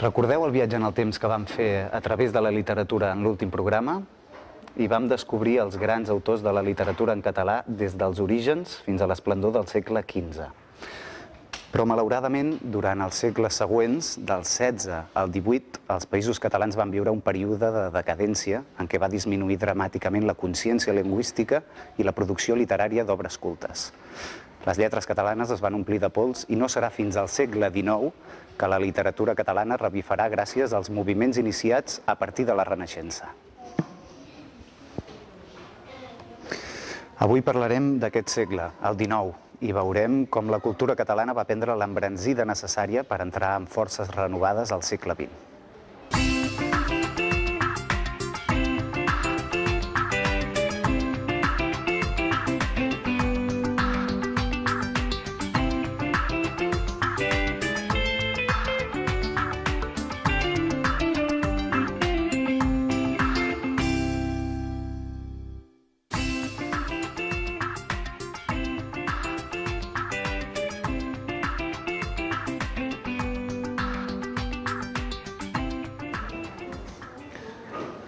Recordeu el viatge en el temps que vam fer a través de la literatura en l'últim programa? I vam descobrir els grans autors de la literatura en català des dels orígens fins a l'esplendor del segle XV. Però, malauradament, durant els segles següents, del XVI al XVIII, els països catalans van viure un període de decadència en què va disminuir dramàticament la consciència lingüística i la producció literària d'obres cultes. Les lletres catalanes es van omplir de pols i no serà fins al segle XIX que la literatura catalana revifarà gràcies als moviments iniciats a partir de la Renaixença. Avui parlarem d'aquest segle, el XIX, i veurem com la cultura catalana va prendre l'embranzida necessària per entrar amb forces renovades al segle XX.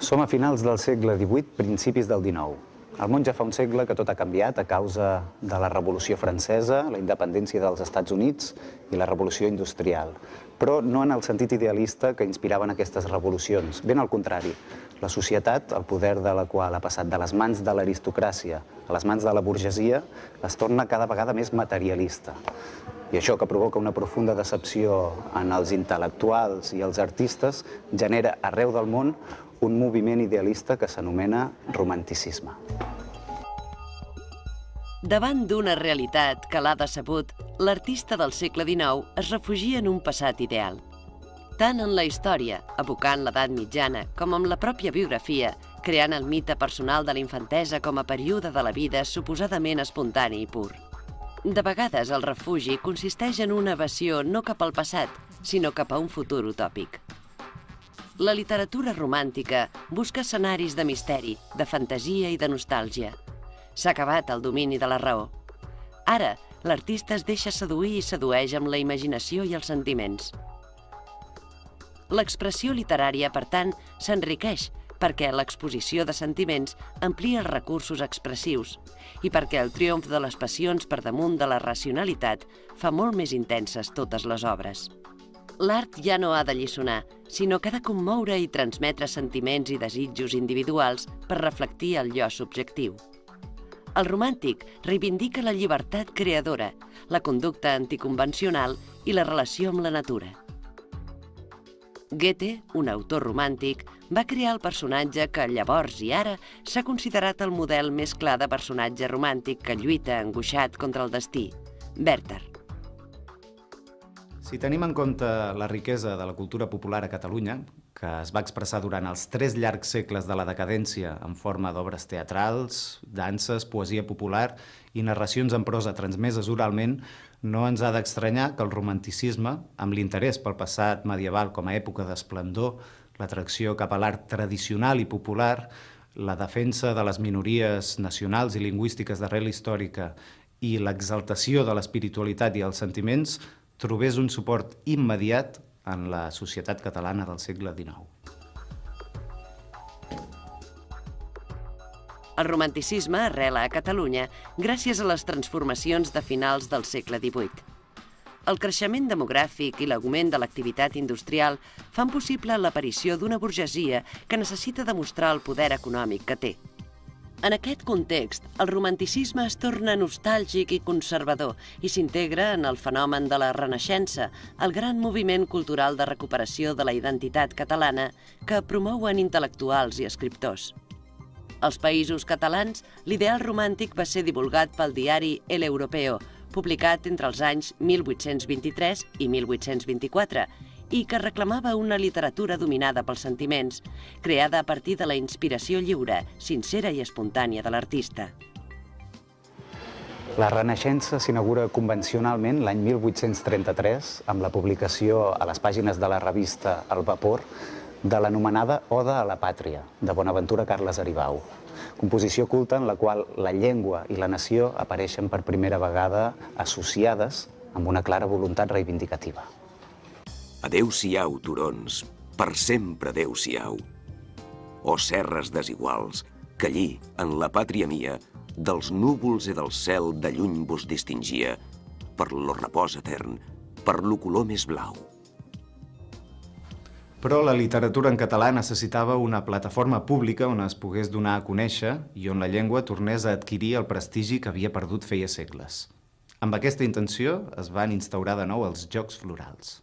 Som a finals del segle XVIII, principis del XIX. El món ja fa un segle que tot ha canviat a causa de la Revolució Francesa, la independència dels Estats Units i la Revolució Industrial. Però no en el sentit idealista que inspiraven aquestes revolucions. Ben al contrari, la societat, el poder de la qual ha passat de les mans de l'aristocràcia a les mans de la burgesia, es torna cada vegada més materialista. I això, que provoca una profunda decepció en els intel·lectuals i els artistes, genera arreu del món un moviment idealista que s'anomena romanticisme. Davant d'una realitat que l'ha decebut, l'artista del segle XIX es refugia en un passat ideal. Tant en la història, evocant l'edat mitjana, com en la pròpia biografia, creant el mite personal de la infantesa com a període de la vida suposadament espontani i pur. De vegades el refugi consisteix en una evasió no cap al passat, sinó cap a un futur utòpic. La literatura romàntica busca escenaris de misteri, de fantasia i de nostàlgia. S'ha acabat el domini de la raó. Ara, l'artista es deixa seduir i sedueix amb la imaginació i els sentiments. L'expressió literària, per tant, s'enriqueix perquè l'exposició de sentiments amplia els recursos expressius i perquè el triomf de les passions per damunt de la racionalitat fa molt més intenses totes les obres. L'art ja no ha de lliçonar, sinó que ha de commoure i transmetre sentiments i desitjos individuals per reflectir el jo subjectiu. El romàntic reivindica la llibertat creadora, la conducta anticonvencional i la relació amb la natura. Goethe, un autor romàntic, va crear el personatge que llavors i ara s'ha considerat el model més clar de personatge romàntic que lluita angoixat contra el destí, Werther. Si tenim en compte la riquesa de la cultura popular a Catalunya, que es va expressar durant els 3 llargs segles de la decadència en forma d'obres teatrals, danses, poesia popular i narracions en prosa transmeses oralment, no ens ha d'estranyar que el romanticisme, amb l'interès pel passat medieval com a època d'esplendor, l'atracció cap a l'art tradicional i popular, la defensa de les minories nacionals i lingüístiques d'arrel històrica i l'exaltació de l'espiritualitat i els sentiments, trobés un suport immediat en la societat catalana del segle XIX. El romanticisme arrela a Catalunya gràcies a les transformacions de finals del segle XVIII. El creixement demogràfic i l'augment de l'activitat industrial fan possible l'aparició d'una burgesia que necessita demostrar el poder econòmic que té. En aquest context, el romanticisme es torna nostàlgic i conservador i s'integra en el fenomen de la Renaixença, el gran moviment cultural de recuperació de la identitat catalana que promouen intel·lectuals i escriptors. Als Països Catalans, l'ideal romàntic va ser divulgat pel diari El Europeo, publicat entre els anys 1823 i 1824, i que reclamava una literatura dominada pels sentiments, creada a partir de la inspiració lliure, sincera i espontània de l'artista. La Renaixença s'inaugura convencionalment l'any 1833 amb la publicació a les pàgines de la revista El Vapor de l'anomenada Oda a la Pàtria, de Bonaventura Carles Aribau, composició culta en la qual la llengua i la nació apareixen per primera vegada associades amb una clara voluntat reivindicativa. Adéu-siau, turons, per sempre adéu-siau. O serres desiguals, que allí, en la pàtria mia, dels núvols i del cel de lluny vos distingia, per lo repòs etern, per lo color més blau. Però la literatura en català necessitava una plataforma pública on es pogués donar a conèixer i on la llengua tornés a adquirir el prestigi que havia perdut feia segles. Amb aquesta intenció es van instaurar de nou els Jocs Florals.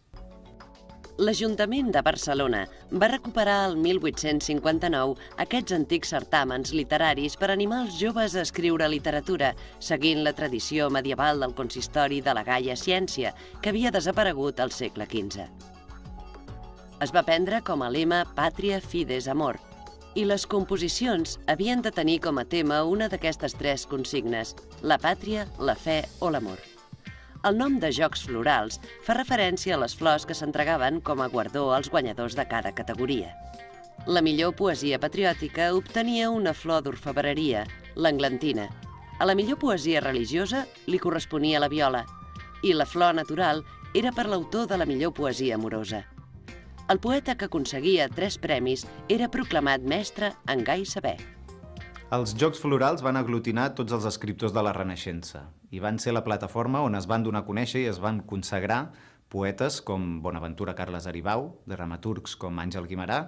L'Ajuntament de Barcelona va recuperar el 1859 aquests antics certàmens literaris per animar els joves a escriure literatura, seguint la tradició medieval del consistori de la Gaia Ciència, que havia desaparegut al segle XV. Es va prendre com a lema Pàtria, Fides, Amor, i les composicions havien de tenir com a tema una d'aquestes tres consignes, la pàtria, la fe o l'amor. El nom de Jocs Florals fa referència a les flors que s'entregaven com a guardó als guanyadors de cada categoria. La millor poesia patriòtica obtenia una flor d'orfebreria, l'englantina. A la millor poesia religiosa li corresponia la viola, i la flor natural era per l'autor de la millor poesia amorosa. El poeta que aconseguia 3 premis era proclamat mestre en gai saber. Els Jocs Florals van aglutinar tots els escriptors de la Renaixença i van ser la plataforma on es van donar a conèixer i es van consagrar poetes com Bonaventura Carles Aribau, dramaturgs com Àngel Guimerà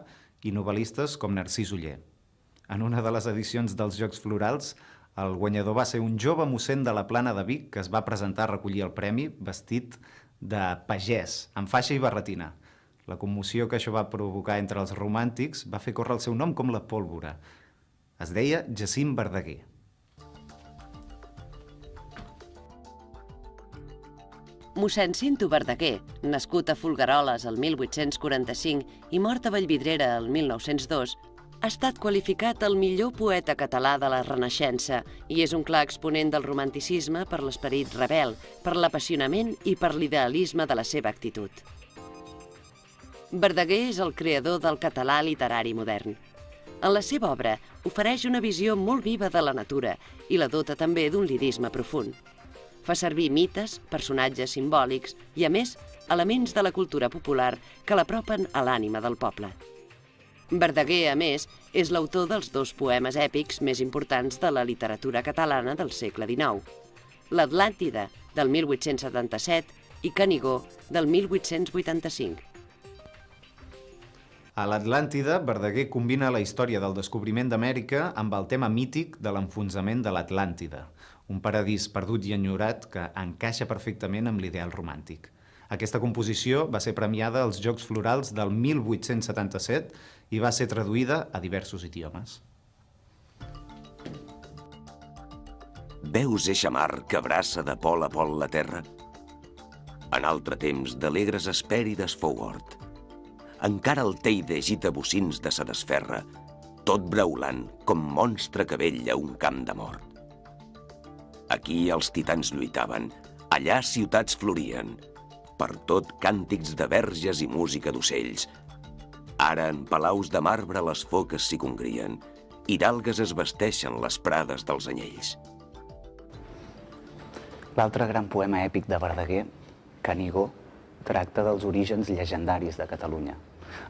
i novel·listes com Narcís Oller. En una de les edicions dels Jocs Florals, el guanyador va ser un jove mossèn de la Plana de Vic que es va presentar a recollir el premi vestit de pagès, amb faixa i barretina. La commoció que això va provocar entre els romàntics va fer córrer el seu nom com la pólvora. Es deia Jacint Verdaguer. Mossèn Cinto Verdaguer, nascut a Folgueroles el 1845 i mort a Vallvidrera el 1902, ha estat qualificat el millor poeta català de la Renaixença i és un clar exponent del romanticisme per l'esperit rebel, per l'apassionament i per l'idealisme de la seva actitud. Verdaguer és el creador del català literari modern. En la seva obra ofereix una visió molt viva de la natura i la dota també d'un lirisme profund. Fa servir mites, personatges simbòlics i, a més, elements de la cultura popular que l'apropen a l'ànima del poble. Verdaguer, a més, és l'autor dels 2 poemes èpics més importants de la literatura catalana del segle XIX, l'Atlàntida, del 1877, i Canigó, del 1885. A l'Atlàntida, Verdaguer combina la història del descobriment d'Amèrica amb el tema mític de l'enfonsament de l'Atlàntida, un paradís perdut i enyorat que encaixa perfectament amb l'ideal romàntic. Aquesta composició va ser premiada als Jocs Florals del 1877 i va ser traduïda a diversos idiomes. Veus eixa mar que abraça de pol a pol la terra? En altre temps d'alegres Hespèrides fou hort. Encara el Teide agita bocins de sa desferra, tot braulant com monstre que vella un camp de mort. Aquí els titans lluitaven, allà ciutats florien, per tot càntics de verges i música d'ocells. Ara en palaus de marbre les foques s'hi congrien, i d'algues es vesteixen les prades dels anyells. L'altre gran poema èpic de Verdaguer, Canigó, tracta dels orígens llegendaris de Catalunya.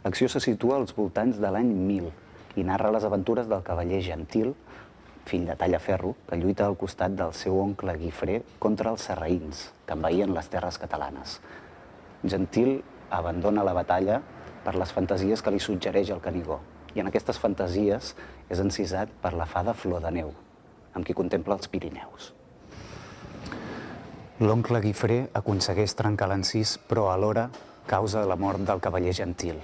L'acció se situa als voltants de l'any 1000 i narra les aventures del cavaller Gentil, fill de Tallaferro, que lluita al costat del seu oncle Guifré contra els sarraïns, que envaïen les terres catalanes. Gentil abandona la batalla per les fantasies que li suggereix el Canigó, i en aquestes fantasies és encisat per la fada Flor de Neu, amb qui contempla els Pirineus. L'oncle Guifré aconsegueix trencar l'encís, però alhora causa la mort del cavaller Gentil.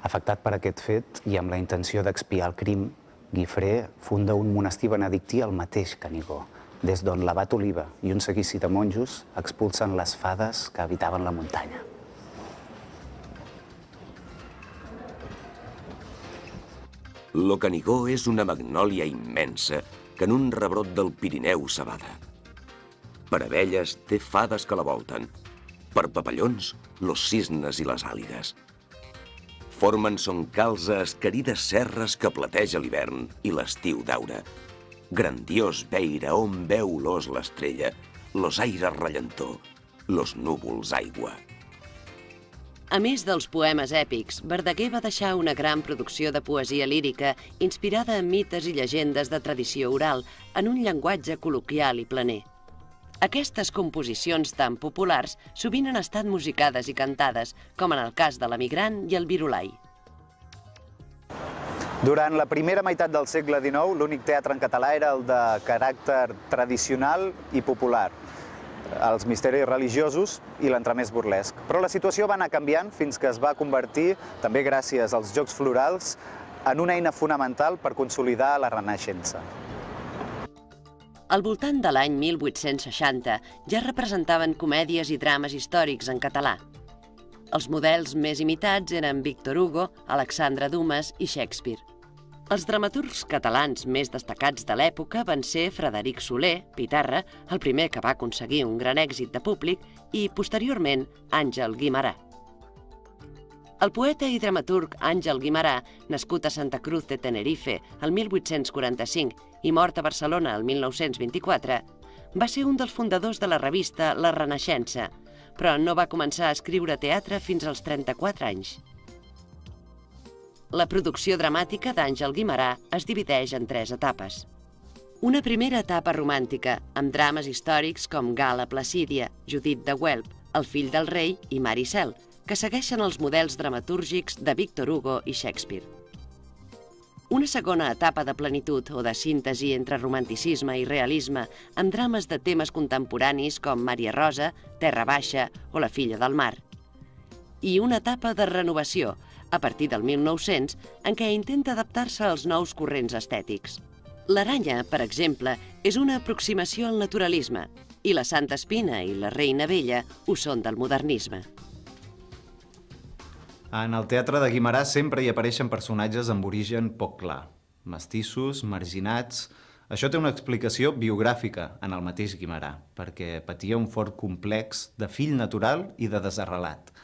Afectat per aquest fet i amb la intenció d'expiar el crim, Guifré funda un monestir benedictí al mateix Canigó, des d'on l'abat Oliva i un seguici de monjos expulsen les fades que habitaven la muntanya. Lo Canigó és una magnòlia immensa que en un rebrot del Pirineu s'abada. Per abelles té fades que la volten, per papallons, los cisnes i les àligues. Formen son calze esquerides serres que plateja l'hivern i l'estiu daura. Grandiós veire on veu l'os l'estrella, los aires rellentor, los núvols aigua. A més dels poemes èpics, Verdaguer va deixar una gran producció de poesia lírica inspirada en mites i llegendes de tradició oral, en un llenguatge col·loquial i planer. Aquestes composicions tan populars sovint han estat musicades i cantades, com en el cas de l'Emigrant i el Virolai. Durant la primera meitat del segle XIX, l'únic teatre en català era el de caràcter tradicional i popular, els misteris religiosos i l'entremès burlesc. Però la situació va anar canviant fins que es va convertir, també gràcies als Jocs Florals, en una eina fonamental per consolidar la Renaixença. Al voltant de l'any 1860 ja representaven comèdies i drames històrics en català. Els models més imitats eren Víctor Hugo, Alexandre Dumas i Shakespeare. Els dramaturgs catalans més destacats de l'època van ser Frederic Soler, Pitarra, el primer que va aconseguir un gran èxit de públic, i, posteriorment, Àngel Guimerà. El poeta i dramaturg Àngel Guimerà, nascut a Santa Cruz de Tenerife el 1845 i mort a Barcelona el 1924, va ser un dels fundadors de la revista La Renaixença, però no va començar a escriure teatre fins als 34 anys. La producció dramàtica d'Àngel Guimerà es divideix en 3 etapes. Una primera etapa romàntica, amb drames històrics com Gala Placídia, Judit de Güelp, El fill del rei i Maricel, que segueixen els models dramatúrgics de Víctor Hugo i Shakespeare. Una segona etapa de plenitud o de síntesi entre romanticisme i realisme, amb drames de temes contemporanis com Maria Rosa, Terra Baixa o La filla del mar. I una etapa de renovació, a partir del 1900, en què intenta adaptar-se als nous corrents estètics. L'Aranya, per exemple, és una aproximació al naturalisme, i la Santa Espina i la Reina Vella ho són del modernisme. En el teatre de Guimerà sempre hi apareixen personatges amb origen poc clar, mestissos, marginats. Això té una explicació biogràfica en el mateix Guimerà, perquè patia un fort complex de fill natural i de desarrelat.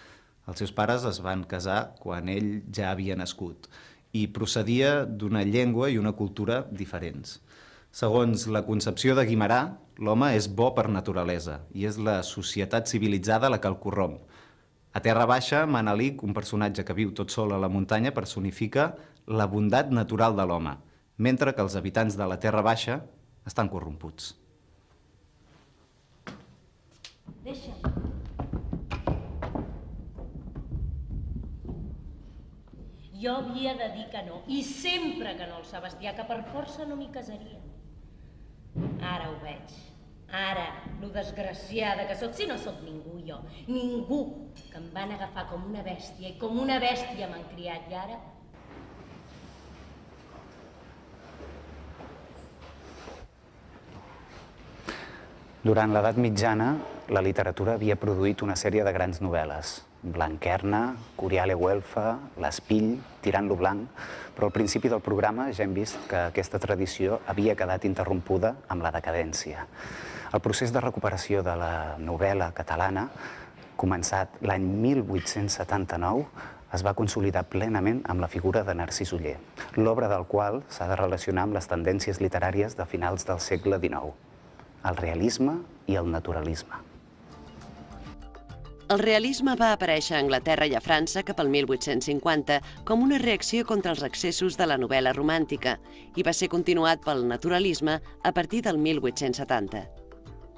Els seus pares es van casar quan ell ja havia nascut i procedia d'una llengua i una cultura diferents. Segons la concepció de Guimerà, l'home és bo per naturalesa i és la societat civilitzada la que el corromp. A Terra Baixa, Manelic, un personatge que viu tot sol a la muntanya, personifica la bondat natural de l'home, mentre que els habitants de la Terra Baixa estan corromputs. Deixa'm. Jo havia de dir que no, i sempre que no el Sebastià, que per força no m'hi casaria. Ara ho veig. Ara, lo desgraciada que sóc, si no sóc ningú jo, ningú, que em van agafar com una bèstia i com una bèstia m'han criat, i ara... Durant l'edat mitjana, la literatura havia produït una sèrie de grans novel·les. Blanquerna, Curiale Güelfa, L'Espill, Tirant-lo blanc, però al principi del programa ja hem vist que aquesta tradició havia quedat interrompuda amb la decadència. El procés de recuperació de la novel·la catalana, començat l'any 1879, es va consolidar plenament amb la figura de Narcís Oller, l'obra del qual s'ha de relacionar amb les tendències literàries de finals del segle XIX, el realisme i el naturalisme. El realisme va aparèixer a Anglaterra i a França cap al 1850 com una reacció contra els excessos de la novel·la romàntica i va ser continuat pel naturalisme a partir del 1870.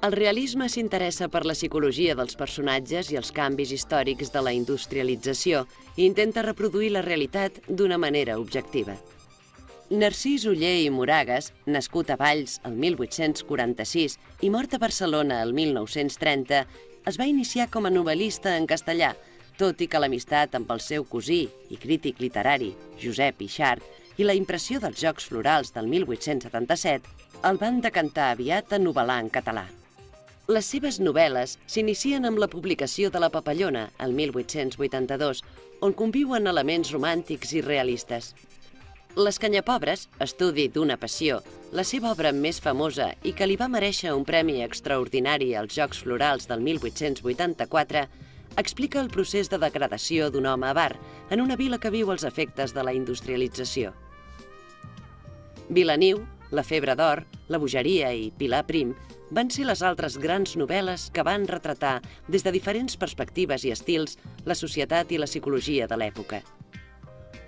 El realisme s'interessa per la psicologia dels personatges i els canvis històrics de la industrialització i intenta reproduir la realitat d'una manera objectiva. Narcís Oller i Moragas, nascut a Valls el 1846 i mort a Barcelona el 1930, es va iniciar com a novel·lista en castellà, tot i que l'amistat amb el seu cosí i crític literari, Josep Yxart, i la impressió dels Jocs Florals del 1877 el van decantar aviat a novel·lar en català. Les seves novel·les s'inicien amb la publicació de La Papallona, el 1882, on conviuen elements romàntics i realistes. Les Canyapobres, estudi d'una passió, la seva obra més famosa i que li va merèixer un premi extraordinari als Jocs Florals del 1884, explica el procés de degradació d'un home avar en una vila que viu els efectes de la industrialització. Vilaniu, La febre d'or, La bogeria i Pilar Prim van ser les altres grans novel·les que van retratar, des de diferents perspectives i estils, la societat i la psicologia de l'època.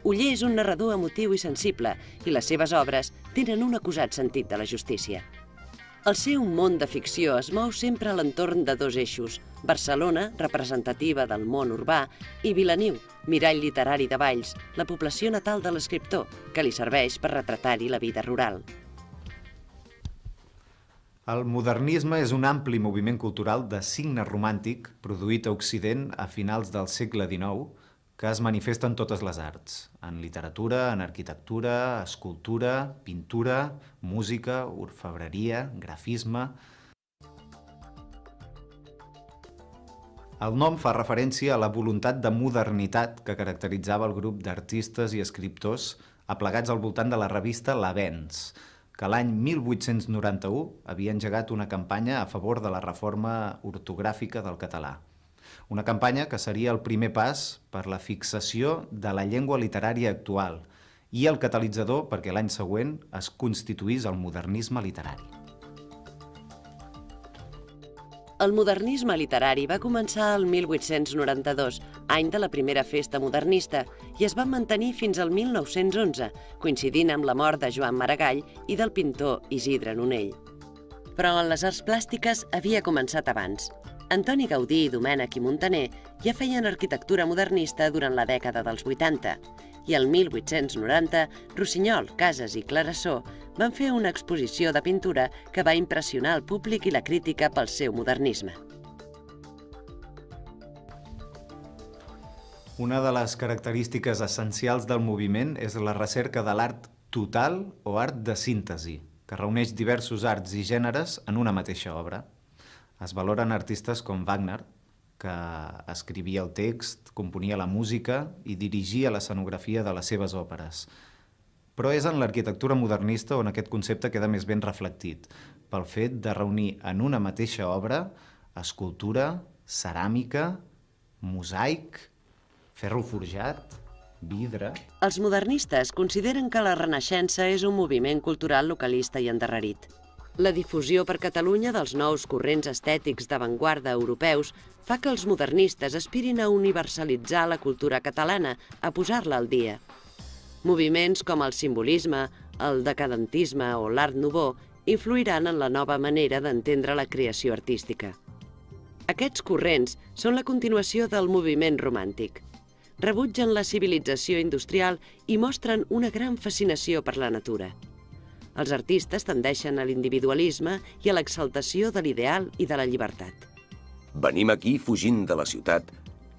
Oller és un narrador emotiu i sensible, i les seves obres tenen un acusat sentit de la justícia. El seu món de ficció es mou sempre a l'entorn de dos eixos: Barcelona, representativa del món urbà, i Vilaniu, mirall literari de Valls, la població natal de l'escriptor, que li serveix per retratar-hi la vida rural. El modernisme és un ampli moviment cultural de signe romàntic produït a Occident a finals del segle XIX, que es manifesta en totes les arts, en literatura, en arquitectura, escultura, pintura, música, orfebreria, grafisme. El nom fa referència a la voluntat de modernitat que caracteritzava el grup d'artistes i escriptors aplegats al voltant de la revista L'Avenç, que l'any 1891 havia engegat una campanya a favor de la reforma ortogràfica del català. Una campanya que seria el primer pas per la fixació de la llengua literària actual i el catalitzador perquè l'any següent es constituís el modernisme literari. El modernisme literari va començar el 1892, any de la primera festa modernista, i es va mantenir fins al 1911, coincidint amb la mort de Joan Maragall i del pintor Isidre Nonell. Però en les arts plàstiques havia començat abans. Antoni Gaudí, Domènech i Muntaner ja feien arquitectura modernista durant la dècada dels 80 i el 1890 Rossinyol, Casas i Clarasó van fer una exposició de pintura que va impressionar el públic i la crítica pel seu modernisme. Una de les característiques essencials del moviment és la recerca de l'art total o art de síntesi, que reuneix diversos arts i gèneres en una mateixa obra. Es valoren artistes com Wagner, que escrivia el text, componia la música i dirigia l'escenografia de les seves òperes. Però és en l'arquitectura modernista on aquest concepte queda més ben reflectit, pel fet de reunir en una mateixa obra escultura, ceràmica, mosaic, ferro forjat, vidre... Els modernistes consideren que la Renaixença és un moviment cultural localista i endarrerit. La difusió per Catalunya dels nous corrents estètics d'avantguarda europeus fa que els modernistes aspirin a universalitzar la cultura catalana, a posar-la al dia. Moviments com el simbolisme, el decadentisme o l'art nouveau influiran en la nova manera d'entendre la creació artística. Aquests corrents són la continuació del moviment romàntic. Rebutgen la civilització industrial i mostren una gran fascinació per la natura. Els artistes tendeixen a l'individualisme i a l'exaltació de l'ideal i de la llibertat. Venim aquí fugint de la ciutat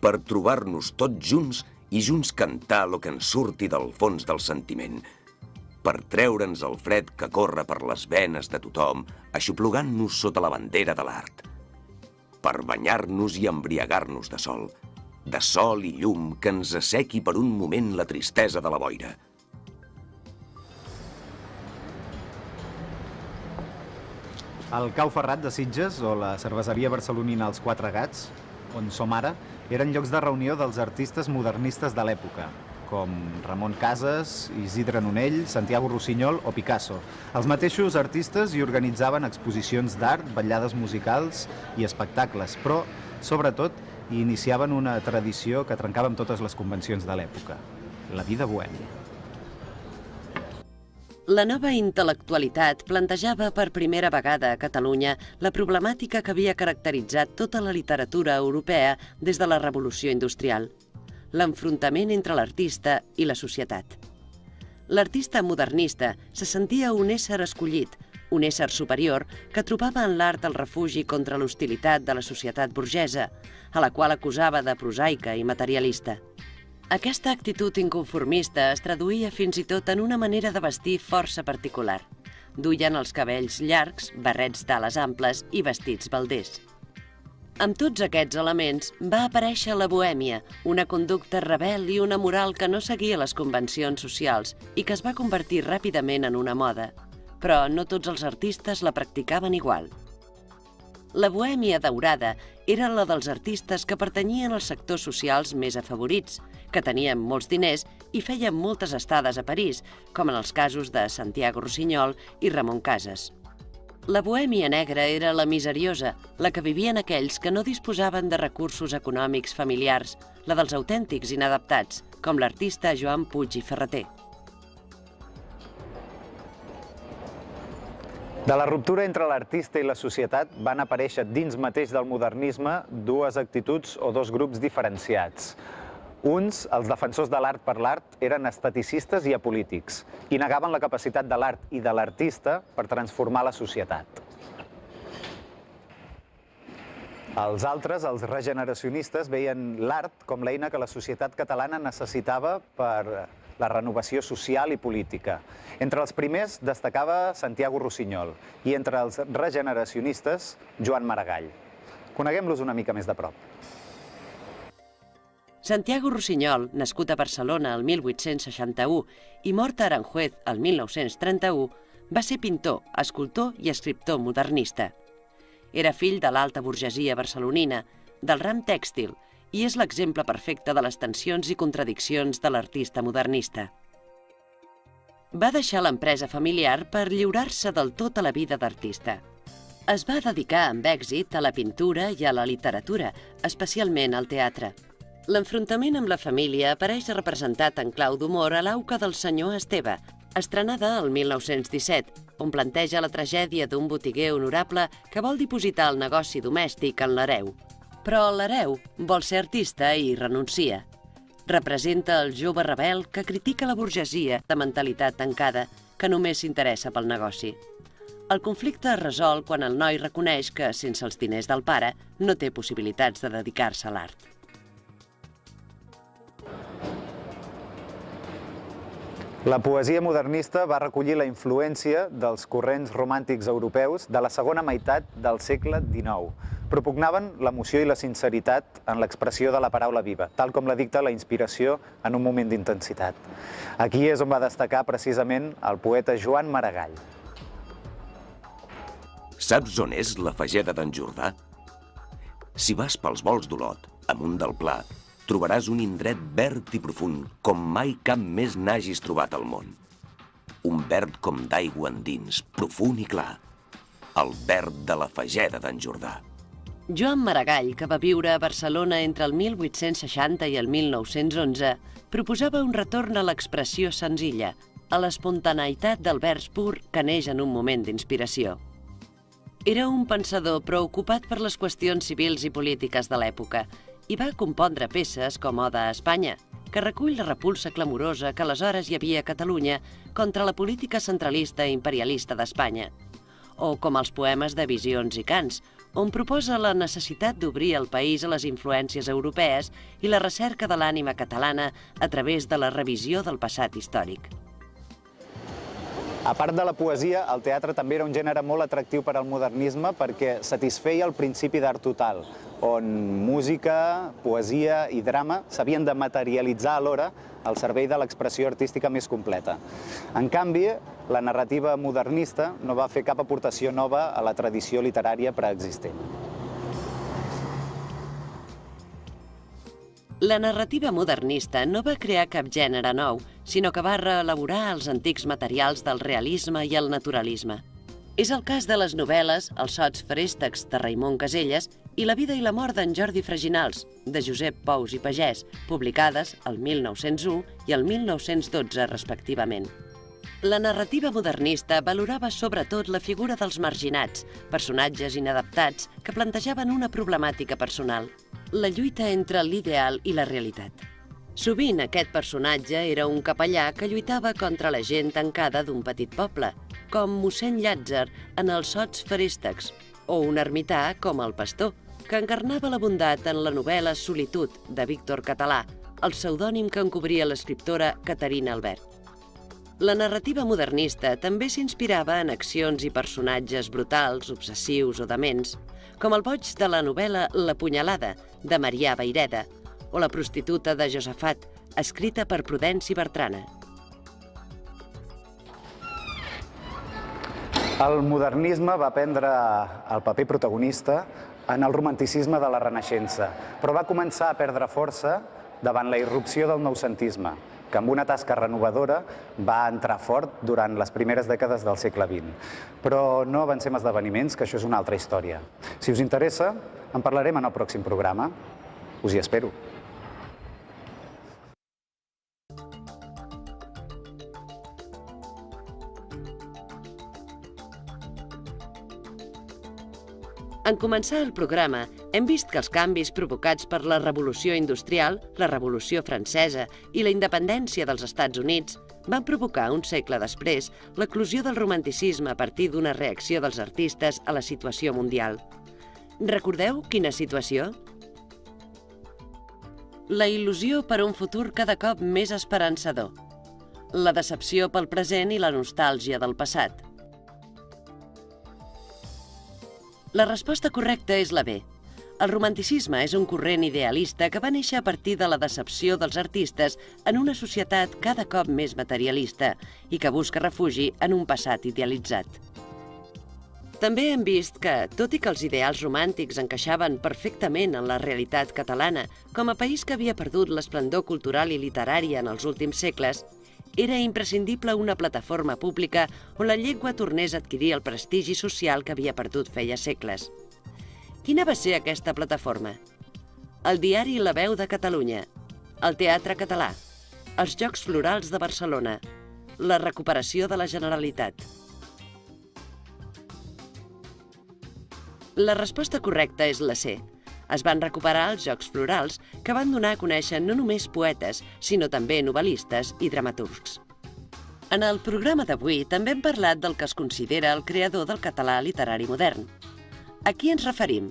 per trobar-nos tots junts i junts cantar lo que ens surti del fons del sentiment, per treure'ns el fred que corre per les venes de tothom, aixoplugant-nos sota la bandera de l'art, per banyar-nos i embriagar-nos de sol i llum que ens assequi per un moment la tristesa de la boira. El Cau Ferrat de Sitges o la cerveseria barcelonina Els Quatre Gats, on som ara, eren llocs de reunió dels artistes modernistes de l'època, com Ramon Casas, Isidre Nonell, Santiago Rossinyol o Picasso. Els mateixos artistes hi organitzaven exposicions d'art, vetllades musicals i espectacles, però, sobretot, hi iniciaven una tradició que trencava amb totes les convencions de l'època, la vida bohèmia. La nova intel·lectualitat plantejava per primera vegada a Catalunya la problemàtica que havia caracteritzat tota la literatura europea des de la Revolució Industrial, l'enfrontament entre l'artista i la societat. L'artista modernista se sentia un ésser escollit, un ésser superior que trobava en l'art el refugi contra l'hostilitat de la societat burgesa, a la qual acusava de prosaica i materialista. Aquesta actitud inconformista es traduïa fins i tot en una manera de vestir força particular. Duien els cabells llargs, barrets d'ales amples i vestits balders. Amb tots aquests elements va aparèixer la bohèmia, una conducta rebel i una moral que no seguia les convencions socials i que es va convertir ràpidament en una moda. Però no tots els artistes la practicaven igual. La bohèmia daurada era la dels artistes que pertanyien als sectors socials més afavorits, que tenien molts diners i feien moltes estades a París, com en els casos de Santiago Rossinyol i Ramon Casas. La bohèmia negra era la miseriosa, la que vivien aquells que no disposaven de recursos econòmics familiars, la dels autèntics inadaptats, com l'artista Joan Puig i Ferrater. De la ruptura entre l'artista i la societat van aparèixer dins mateix del modernisme dues actituds o dos grups diferenciats. Uns, els defensors de l'art per l'art, eren esteticistes i apolítics i negaven la capacitat de l'art i de l'artista per transformar la societat. Els altres, els regeneracionistes, veien l'art com l'eina que la societat catalana necessitava per la renovació social i política. Entre els primers destacava Santiago Rossinyol i entre els regeneracionistes, Joan Maragall. Coneguem-los una mica més de prop. Santiago Rossinyol, nascut a Barcelona el 1861 i mort a Aranjuez el 1931, va ser pintor, escultor i escriptor modernista. Era fill de l'alta burgesia barcelonina, del ram tèxtil, i és l'exemple perfecte de les tensions i contradiccions de l'artista modernista. Va deixar l'empresa familiar per lliurar-se del tot a la vida d'artista. Es va dedicar amb èxit a la pintura i a la literatura, especialment al teatre. L'enfrontament amb la família apareix representat en clau d'humor a l'auca del senyor Esteve, estrenada el 1917, on planteja la tragèdia d'un botiguer honorable que vol dipositar el negoci domèstic en l'hereu. Però l'hereu vol ser artista i renuncia. Representa el jove rebel que critica la burgesia de mentalitat tancada, que només s'interessa pel negoci. El conflicte es resol quan el noi reconeix que, sense els diners del pare, no té possibilitats de dedicar-se a l'art. La poesia modernista va recollir la influència dels corrents romàntics europeus de la segona meitat del segle XIX. Propugnaven l'emoció i la sinceritat en l'expressió de la paraula viva, tal com la dicta la inspiració en un moment d'intensitat. Aquí és on va destacar precisament el poeta Joan Maragall. Saps on és la Fageda d'en Jordà? Si vas pels volts d'Olot, amunt del Pla, trobaràs un indret verd i profund com mai cap més n'hagis trobat al món. Un verd com d'aigua endins, profund i clar. El verd de la Fageda d'en Jordà. Joan Maragall, que va viure a Barcelona entre el 1860 i el 1911, proposava un retorn a l'expressió senzilla, a l'espontaneïtat del vers pur que neix en un moment d'inspiració. Era un pensador preocupat per les qüestions civils i polítiques de l'època i va compondre peces com Oda a Espanya, que recull la repulsa clamorosa que aleshores hi havia a Catalunya contra la política centralista i imperialista d'Espanya, o com els poemes de Visions i Cants, on proposa la necessitat d'obrir el país a les influències europees i la recerca de l'ànima catalana a través de la revisió del passat històric. A part de la poesia, el teatre també era un gènere molt atractiu per al modernisme perquè satisfeia el principi d'art total, on música, poesia i drama s'havien de materialitzar alhora al servei de l'expressió artística més completa. En canvi, la narrativa modernista no va fer cap aportació nova a la tradició literària preexistent. La narrativa modernista no va crear cap gènere nou, sinó que va reelaborar els antics materials del realisme i el naturalisme. És el cas de les novel·les Els sots feréstecs de Raimon Caselles i La vida i la mort d'en Jordi Freginals, de Josep Pous i Pagès, publicades el 1901 i el 1912, respectivament. La narrativa modernista valorava sobretot la figura dels marginats, personatges inadaptats que plantejaven una problemàtica personal, la lluita entre l'ideal i la realitat. Sovint aquest personatge era un capellà que lluitava contra la gent tancada d'un petit poble, com mossèn Llàtzer en Els sots feréstecs, o un ermità com el pastor, que encarnava la bondat en la novel·la Solitud, de Víctor Català, el pseudònim que encobria l'escriptora Caterina Albert. La narrativa modernista també s'inspirava en accions i personatges brutals, obsessius o dements, com el boig de la novel·la La punyalada, de Marià Vayreda, o La prostituta de Josafat, escrita per Prudenci Bertrana. El modernisme va prendre el paper protagonista en el romanticisme de la Renaixença, però va començar a perdre força davant la irrupció del noucentisme, que amb una tasca renovadora va entrar fort durant les primeres dècades del segle XX. Però no avancem esdeveniments, que això és una altra història. Si us interessa, en parlarem en el pròxim programa. Us hi espero. En començar el programa, hem vist que els canvis provocats per la Revolució Industrial, la Revolució Francesa i la independència dels Estats Units van provocar un segle després l'eclosió del romanticisme a partir d'una reacció dels artistes a la situació mundial. Recordeu quina situació? La il·lusió per un futur cada cop més esperançador. La decepció pel present i la nostàlgia del passat. La resposta correcta és la B. El romanticisme és un corrent idealista que va néixer a partir de la decepció dels artistes en una societat cada cop més materialista i que busca refugi en un passat idealitzat. També hem vist que, tot i que els ideals romàntics encaixaven perfectament en la realitat catalana, com a país que havia perdut l'esplendor cultural i literària en els últims segles, era imprescindible una plataforma pública on la llengua tornés a adquirir el prestigi social que havia perdut feia segles. Quina va ser aquesta plataforma? El diari La Veu de Catalunya, el Teatre Català, els Jocs Florals de Barcelona, la recuperació de la Generalitat. La resposta correcta és la C. Es van recuperar els Jocs Florals, que van donar a conèixer no només poetes, sinó també novel·listes i dramaturgs. En el programa d'avui també hem parlat del que es considera el creador del català literari modern. A qui ens referim?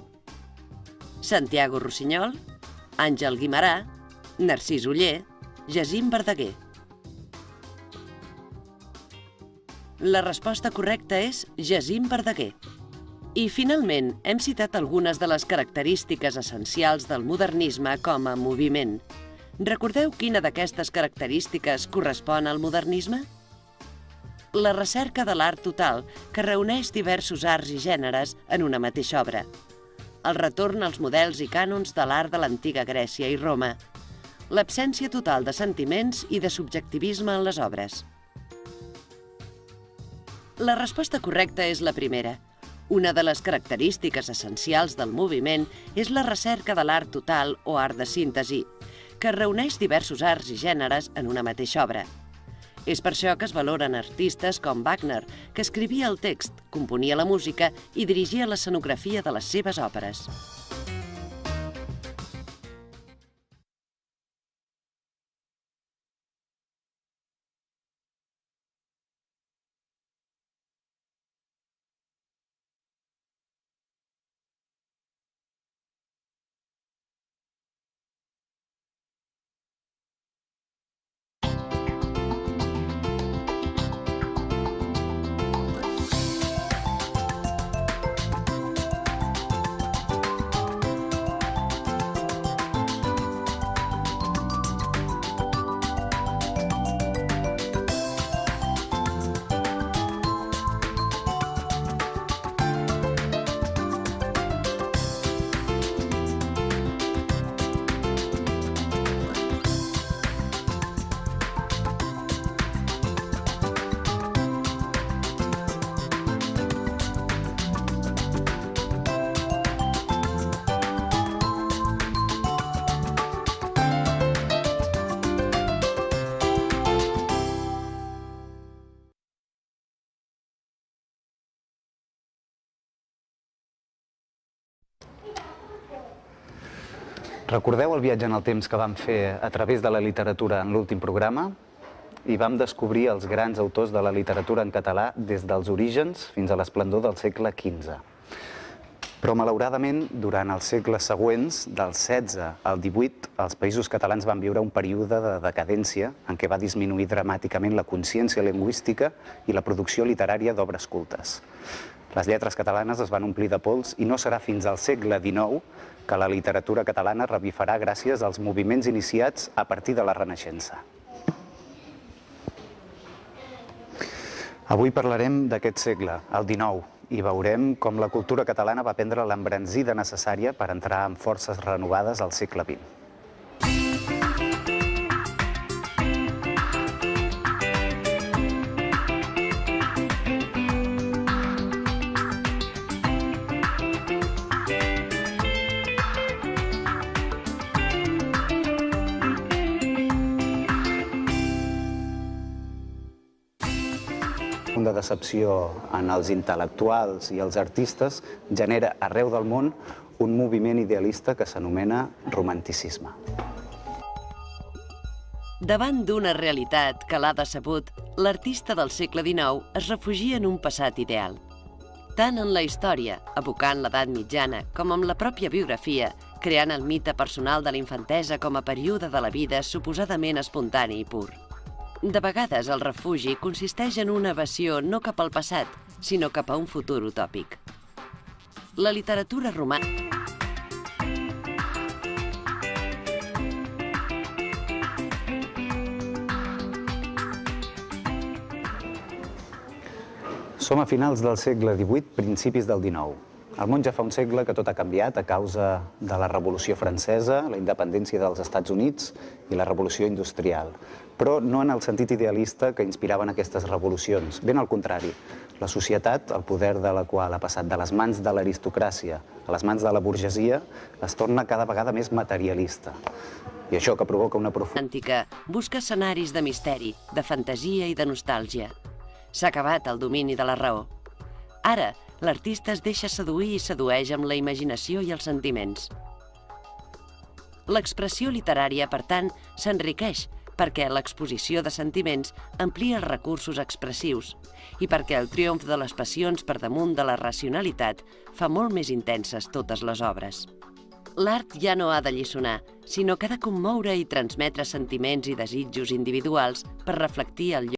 Santiago Rossinyol, Àngel Guimerà, Narcís Oller, Jacint Verdaguer. La resposta correcta és Jacint Verdaguer. I, finalment, hem citat algunes de les característiques essencials del modernisme com a moviment. Recordeu quina d'aquestes característiques correspon al modernisme? La recerca de l'art total, que reuneix diversos arts i gèneres en una mateixa obra. El retorn als models i cànons de l'art de l'antiga Grècia i Roma. L'absència total de sentiments i de subjectivisme en les obres. La resposta correcta és la primera. Una de les característiques essencials del moviment és la recerca de l'art total o art de síntesi, que reuneix diversos arts i gèneres en una mateixa obra. És per això que es valoren artistes com Wagner, que escrivia el text, componia la música i dirigia l'escenografia de les seves òperes. Recordeu el viatge en el temps que vam fer a través de la literatura en l'últim programa? I vam descobrir els grans autors de la literatura en català des dels orígens fins a l'esplendor del segle XV. Però, malauradament, durant els segles següents, del XVI al XVIII, els països catalans van viure un període de decadència en què va disminuir dramàticament la consciència lingüística i la producció literària d'obres cultes. Les lletres catalanes es van omplir de pols i no serà fins al segle XIX que la literatura catalana revifarà gràcies als moviments iniciats a partir de la Renaixença. Avui parlarem d'aquest segle, el XIX, i veurem com la cultura catalana va prendre l'embranzida necessària per entrar amb forces renovades al segle XX. profunda decepció en els intel·lectuals i els artistes, genera arreu del món un moviment idealista que s'anomena romanticisme. Davant d'una realitat que l'ha decebut, l'artista del segle XIX es refugia en un passat ideal. Tant en la història, evocant l'edat mitjana, com en la pròpia biografia, creant el mite personal de la infantesa com a període de la vida suposadament espontani i pur. De vegades el refugi consisteix en una evasió no cap al passat, sinó cap a un futur utòpic. La literatura romàntica Som a finals del segle XVIII, principis del XIX. El món ja fa un segle que tot ha canviat a causa de la Revolució Francesa, la independència dels Estats Units i la Revolució Industrial. Però no en el sentit idealista que inspiraven aquestes revolucions. Ben al contrari, la societat, el poder de la qual ha passat de les mans de l'aristocràcia a les mans de la burgesia, es torna cada vegada més materialista. I això que provoca una profunda... romàntica busca escenaris de misteri, de fantasia i de nostàlgia. S'ha acabat el domini de la raó. Ara, l'artista es deixa seduir i sedueix amb la imaginació i els sentiments. L'expressió literària, per tant, s'enriqueix perquè l'exposició de sentiments amplia els recursos expressius i perquè el triomf de les passions per damunt de la racionalitat fa molt més intenses totes les obres. L'art ja no ha de lliçonar, sinó que ha de commoure i transmetre sentiments i desitjos individuals per reflectir el lloc